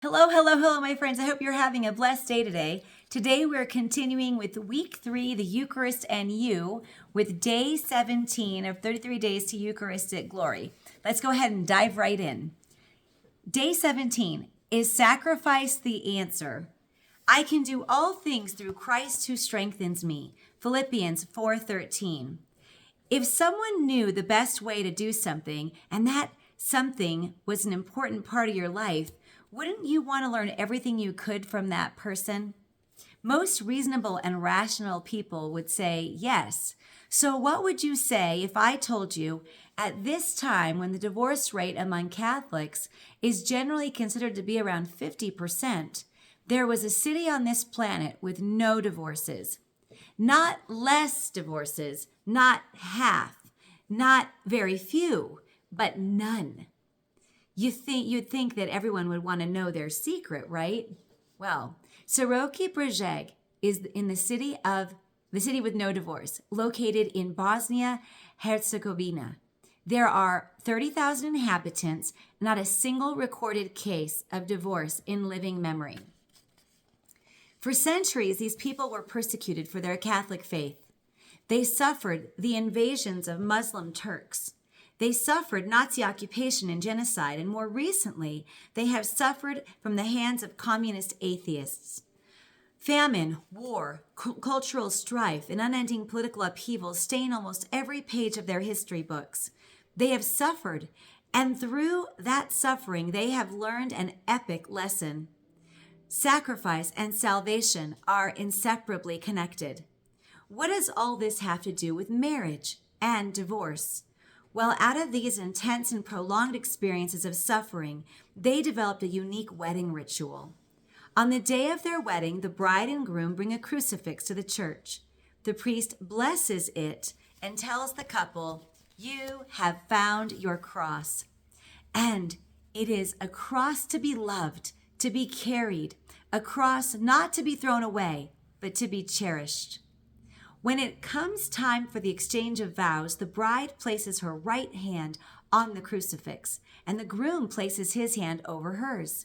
Hello, hello, hello, my friends. I hope you're having a blessed day today. Today we're continuing with week 3, the Eucharist and you, with day 17 of 33 days to Eucharistic glory. Let's go ahead and dive right in. Day 17, is sacrifice the answer? I can do all things through Christ who strengthens me. Philippians 4:13. If someone knew the best way to do something, and that something was an important part of your life, wouldn't you want to learn everything you could from that person? Most reasonable and rational people would say yes. So what would you say if I told you at this time, when the divorce rate among Catholics is generally considered to be around 50%, there was a city on this planet with no divorces? Not less divorces, not half, not very few, but none. You'd think that everyone would want to know their secret, right? Well, SACROFICE is in the city with no divorce, located in Bosnia Herzegovina. There are 30,000 inhabitants, not a single recorded case of divorce in living memory. For centuries, these people were persecuted for their Catholic faith. They suffered the invasions of Muslim Turks. They suffered Nazi occupation and genocide, and more recently, they have suffered from the hands of communist atheists. Famine, war, cultural strife, and unending political upheaval stain almost every page of their history books. They have suffered, and through that suffering, they have learned an epic lesson. Sacrifice and salvation are inseparably connected. What does all this have to do with marriage and divorce? Well, out of these intense and prolonged experiences of suffering, they developed a unique wedding ritual. On the day of their wedding, the bride and groom bring a crucifix to the church. The priest blesses it and tells the couple, "You have found your cross." And it is a cross to be loved, to be carried, a cross not to be thrown away, but to be cherished. When it comes time for the exchange of vows, the bride places her right hand on the crucifix, and the groom places his hand over hers.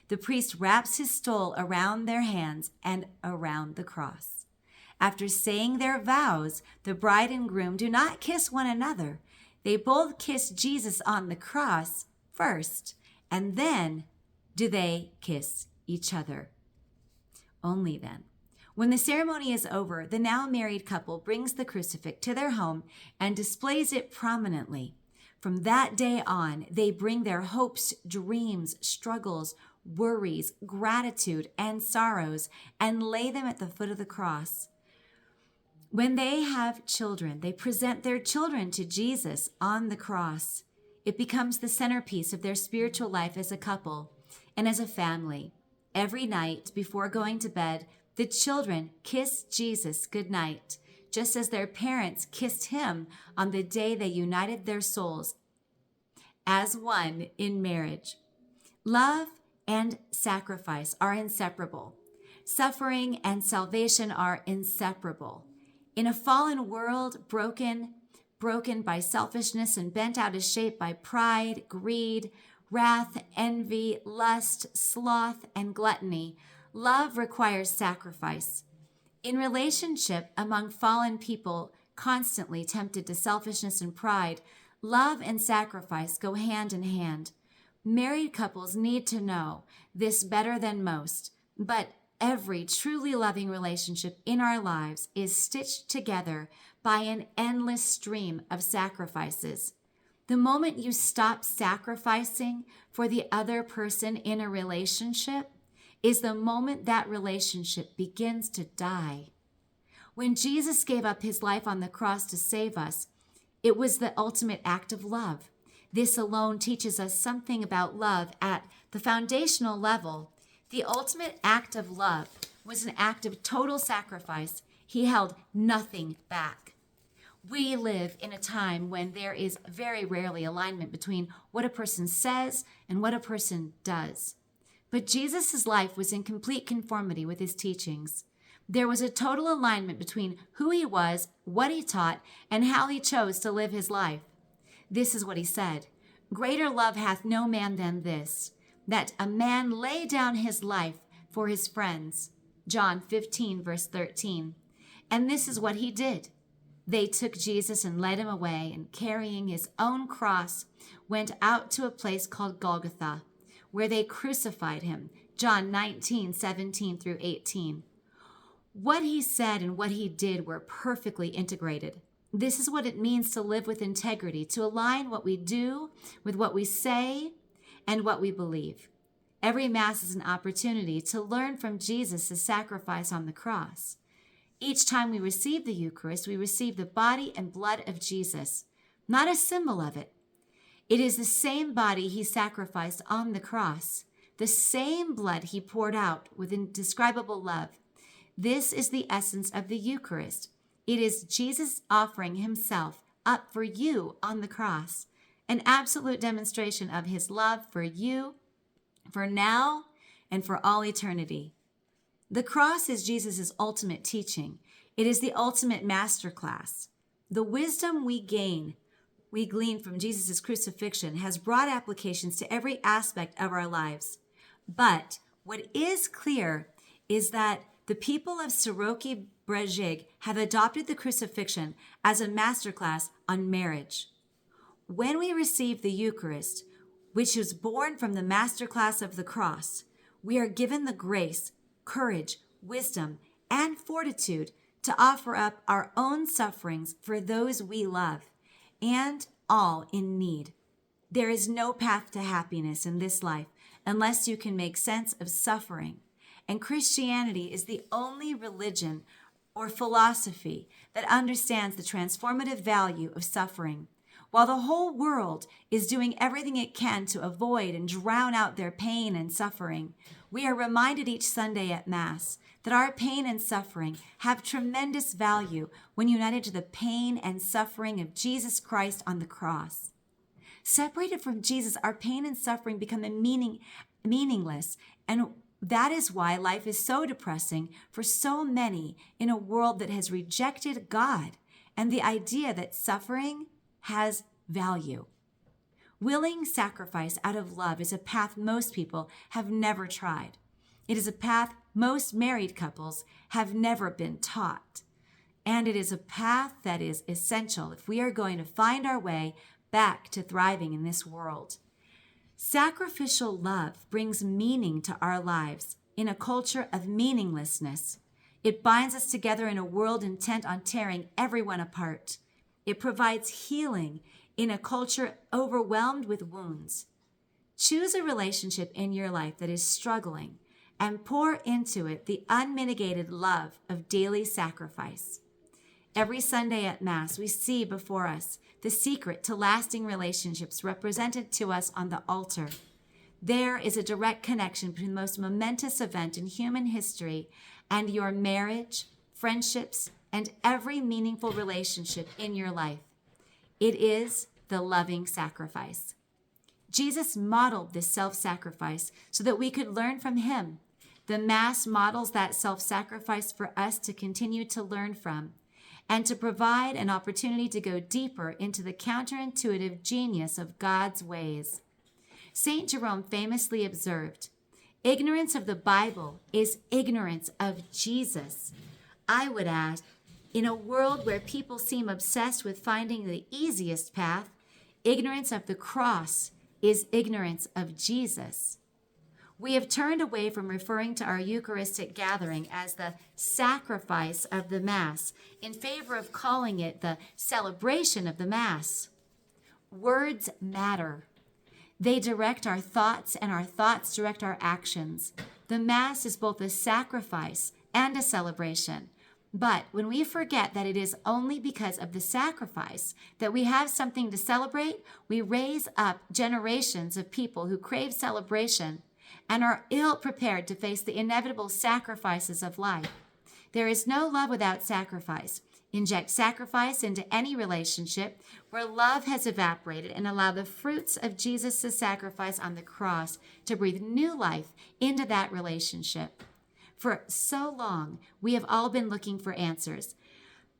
The priest wraps his stole around their hands and around the cross. After saying their vows, the bride and groom do not kiss one another. They both kiss Jesus on the cross first, and then do they kiss each other. Only then. When the ceremony is over, the now married couple brings the crucifix to their home and displays it prominently. From that day on, they bring their hopes, dreams, struggles, worries, gratitude, and sorrows and lay them at the foot of the cross. When they have children, they present their children to Jesus on the cross. It becomes the centerpiece of their spiritual life as a couple and as a family. Every night before going to bed, the children kiss Jesus goodnight, just as their parents kissed him on the day they united their souls as one in marriage. Love and sacrifice are inseparable. Suffering and salvation are inseparable. In a fallen world broken by selfishness and bent out of shape by pride, greed, wrath, envy, lust, sloth, and gluttony, love requires sacrifice. In relationship among fallen people constantly tempted to selfishness and pride, love and sacrifice go hand in hand. Married couples need to know this better than most, but every truly loving relationship in our lives is stitched together by an endless stream of sacrifices. The moment you stop sacrificing for the other person in a relationship is the moment that relationship begins to die. When Jesus gave up his life on the cross to save us, it was the ultimate act of love. This alone teaches us something about love at the foundational level. The ultimate act of love was an act of total sacrifice. He held nothing back. We live in a time when there is very rarely alignment between what a person says and what a person does. But Jesus' life was in complete conformity with his teachings. There was a total alignment between who he was, what he taught, and how he chose to live his life. This is what he said: "Greater love hath no man than this, that a man lay down his life for his friends. John 15, verse 13. And this is what he did. They took Jesus and led him away, and carrying his own cross, went out to a place called Golgotha, where they crucified him. John 19, 17 through 18. What he said and what he did were perfectly integrated. This is what it means to live with integrity, to align what we do with what we say and what we believe. Every Mass is an opportunity to learn from Jesus' sacrifice on the cross. Each time we receive the Eucharist, we receive the body and blood of Jesus, not a symbol of it. It is the same body he sacrificed on the cross, the same blood he poured out with indescribable love. This is the essence of the Eucharist. It is Jesus offering himself up for you on the cross, an absolute demonstration of his love for you, for now, and for all eternity. The cross is Jesus' ultimate teaching. It is the ultimate masterclass. The wisdom we glean from Jesus' crucifixion has broad applications to every aspect of our lives. But what is clear is that the people of SACROFICE have adopted the crucifixion as a masterclass on marriage. When we receive the Eucharist, which is born from the masterclass of the cross, we are given the grace, courage, wisdom, and fortitude to offer up our own sufferings for those we love, and all in need. There is no path to happiness in this life unless you can make sense of suffering. And Christianity is the only religion or philosophy that understands the transformative value of suffering. While the whole world is doing everything it can to avoid and drown out their pain and suffering, we are reminded each Sunday at Mass that our pain and suffering have tremendous value when united to the pain and suffering of Jesus Christ on the cross. Separated from Jesus, our pain and suffering become meaningless, and that is why life is so depressing for so many in a world that has rejected God and the idea that suffering has value. Willing sacrifice out of love is a path most people have never tried. It is a path most married couples have never been taught. And it is a path that is essential if we are going to find our way back to thriving in this world. Sacrificial love brings meaning to our lives in a culture of meaninglessness. It binds us together in a world intent on tearing everyone apart. It provides healing in a culture overwhelmed with wounds. Choose a relationship in your life that is struggling and pour into it the unmitigated love of daily sacrifice. Every Sunday at Mass, we see before us the secret to lasting relationships represented to us on the altar. There is a direct connection between the most momentous event in human history and your marriage, friendships, and every meaningful relationship in your life. It is the loving sacrifice. Jesus modeled this self-sacrifice so that we could learn from him. The Mass models that self-sacrifice for us to continue to learn from, and to provide an opportunity to go deeper into the counterintuitive genius of God's ways. St. Jerome famously observed, "Ignorance of the Bible is ignorance of Jesus." I would add, in a world where people seem obsessed with finding the easiest path, ignorance of the cross is ignorance of Jesus. We have turned away from referring to our Eucharistic gathering as the sacrifice of the Mass in favor of calling it the celebration of the Mass. Words matter. They direct our thoughts, and our thoughts direct our actions. The Mass is both a sacrifice and a celebration. But when we forget that it is only because of the sacrifice that we have something to celebrate, we raise up generations of people who crave celebration and are ill-prepared to face the inevitable sacrifices of life. There is no love without sacrifice. Inject sacrifice into any relationship where love has evaporated and allow the fruits of Jesus' sacrifice on the cross to breathe new life into that relationship. For so long, we have all been looking for answers.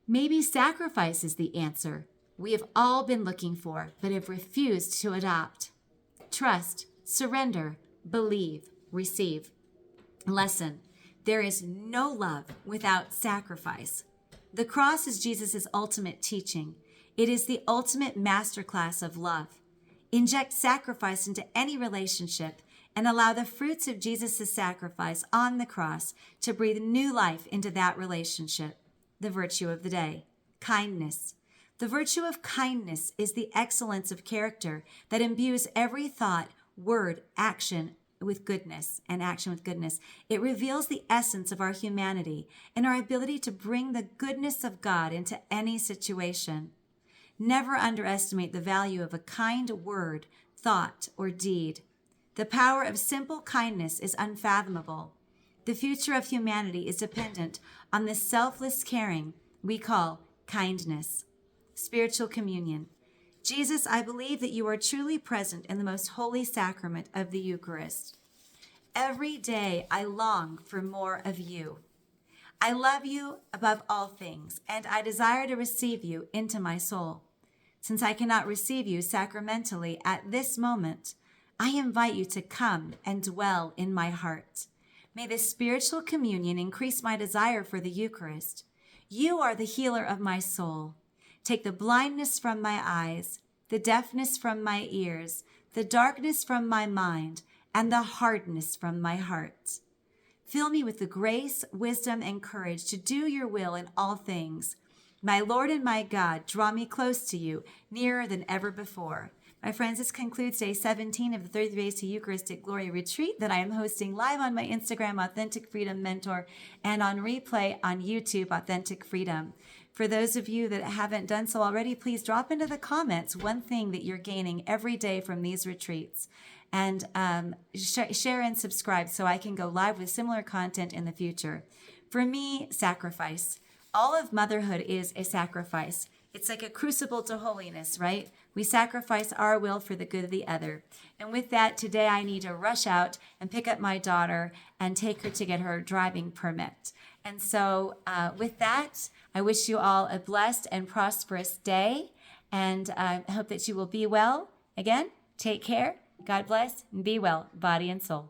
Maybe sacrifice is the answer we have all been looking for, but have refused to adopt. Trust, surrender, believe, receive. Lesson: there is no love without sacrifice. The cross is Jesus' ultimate teaching. It is the ultimate masterclass of love. Inject sacrifice into any relationship and allow the fruits of Jesus' sacrifice on the cross to breathe new life into that relationship. The virtue of the day: kindness. The virtue of kindness is the excellence of character that imbues every thought, word, action with goodness and action with goodness. It reveals the essence of our humanity and our ability to bring the goodness of God into any situation. Never underestimate the value of a kind word, thought, or deed. The power of simple kindness is unfathomable. The future of humanity is dependent on the selfless caring we call kindness. Spiritual communion. Jesus, I believe that you are truly present in the most holy sacrament of the Eucharist. Every day I long for more of you. I love you above all things, and I desire to receive you into my soul. Since I cannot receive you sacramentally at this moment, I invite you to come and dwell in my heart. May this spiritual communion increase my desire for the Eucharist. You are the healer of my soul. Take the blindness from my eyes, the deafness from my ears, the darkness from my mind, and the hardness from my heart. Fill me with the grace, wisdom, and courage to do your will in all things. My Lord and my God, draw me close to you, nearer than ever before. My friends, this concludes day 17 of the 33 Days to Eucharistic Glory retreat that I am hosting live on my Instagram, Authentic Freedom Mentor, and on replay on YouTube, Authentic Freedom. For those of you that haven't done so already, please drop into the comments one thing that you're gaining every day from these retreats. And share and subscribe so I can go live with similar content in the future. For me, sacrifice. All of motherhood is a sacrifice. It's like a crucible to holiness, right? We sacrifice our will for the good of the other. And with that, today I need to rush out and pick up my daughter and take her to get her driving permit. And so with that, I wish you all a blessed and prosperous day. And I hope that you will be well. Again, take care. God bless and be well, body and soul.